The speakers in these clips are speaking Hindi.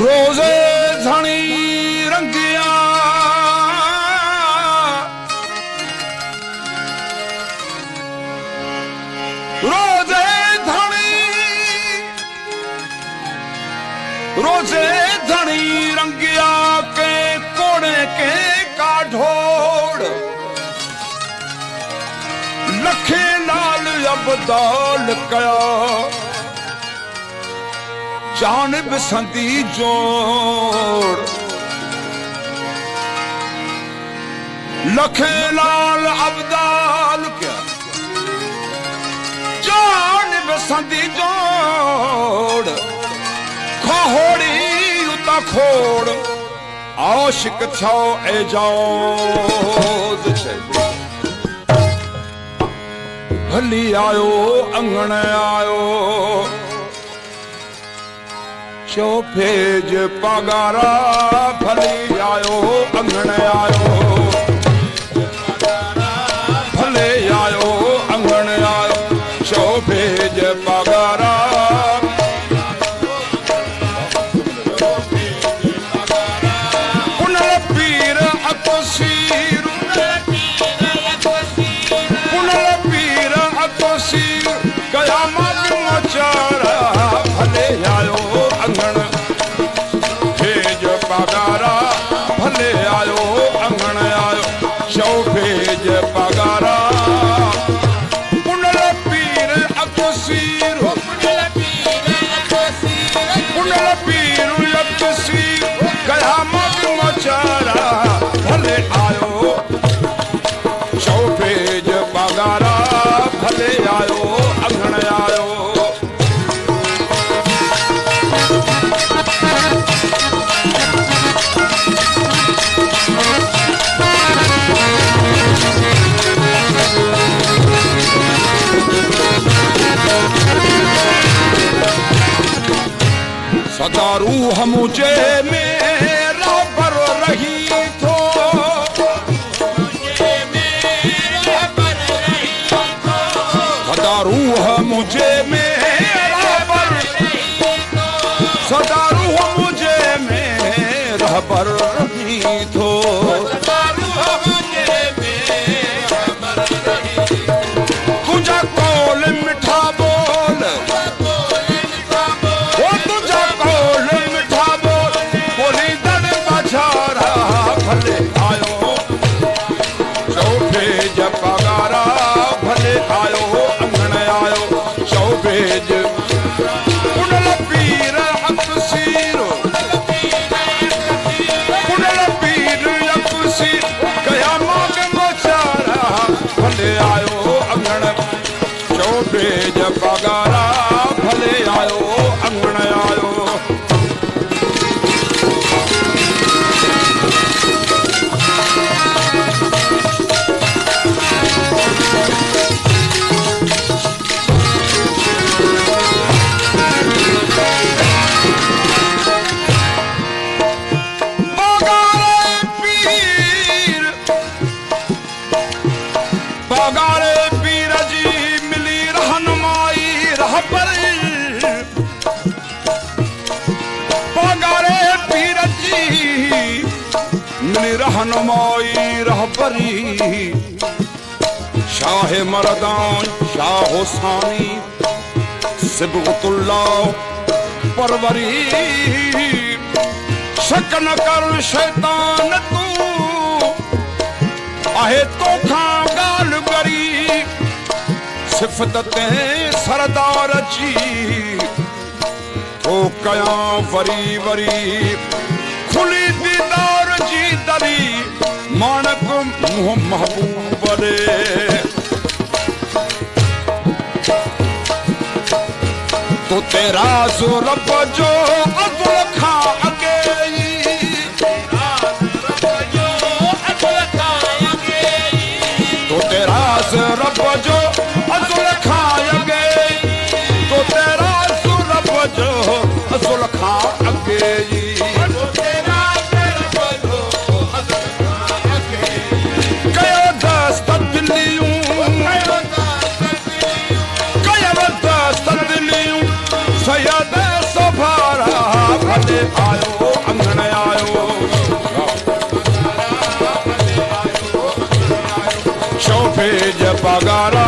रोजे धनी रंगिया रोजे धनी रंगिया के कोड़े के काढोड़ लखे लाल अबदाल कया जानब संदी जोड़ लखे लाल अबदाल क्या जानब संदी जोड़ खोड़ी उता खोड़ आशिक छो एजाज भली आयो अंगण आयो चौफेज पगारा भली आयो अंगण आयो भले आयो अंगण आयो चौफेज पगारा पुनल पीर अकोसीर पुनल पीर अकोसीर कयामत मचारा भले आयो अंगण भेज पगारा भले आयो अंगण आयो चौफेज पगारा पुनल पीर अकोसीर पुनल पीर अकोसीर कयामत मचारा भले आयो चौफेज पगारा भले आयो अंगण आयो सदा रूह मुझे मेरा पर रही थो सदा रूह मुझे मेरा पर सदा रूह मुझे मेरा पर रही थो तुझा कौल मिठा बोल भले आयो चौफेज पगारा भले आयो अंगण आयो चौफेज पुनल पीर अकसीर पुनल पीर अकसीर कयामत मचारा भले आयो अंगण चौफेज पगारा भले आयो अंगण आयो पगारे पीर जी मिली रहनुमाई रहबर पगारे पीर जी मिली रहनुमाई रहबरी शाह मरदान शाह हुसानी सिबगतुल्लाह परवरी शक न कर शैतान तू आहे तो खां गाल गरी सिफत ते सरदार जी तो कया वरी वरी खुली दीदार जी दरी मानक मुँह महबूब रे तो तेरा जो रब जो अब्दुल खां अगे रब जो अज़ुल खां अगे तो तेरा रब जो अज़ुल खां अगे कयो दस्त दिलियूं कयो दस्त दिलियूं सैयद सभारा भले आयो अंगण आयो शोभे जपगारा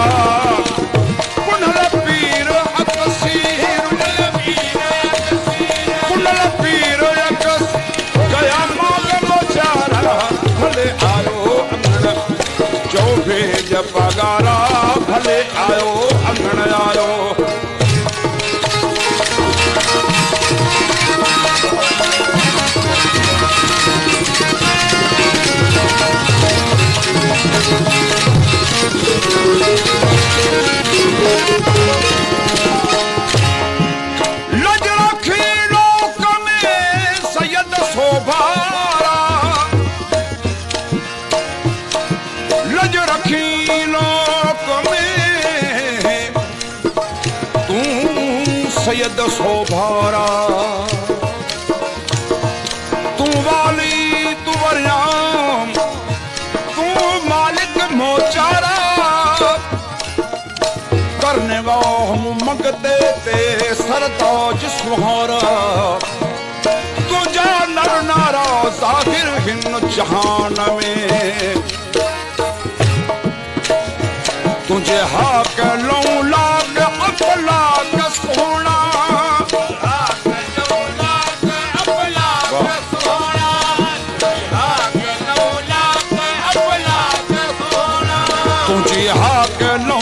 कुंडल पीर अकसीर कुंडल पीर गया मांग मोचारा भले आयो अंगण शोभे जपगारा भले आयो अंगण आयो लज रखी लोक में सैयद शोभारा लज रखी लोक में तू सैयद शोभारा तू वाली तू वरयाम तू मालिक मोचारा करने वो हम मंगते ते सरताज सुहारा तुझा नर नारा जाहिर हिन जहान में तुझे हाक लौ लाग अपला का सोना तुझे हाक लौ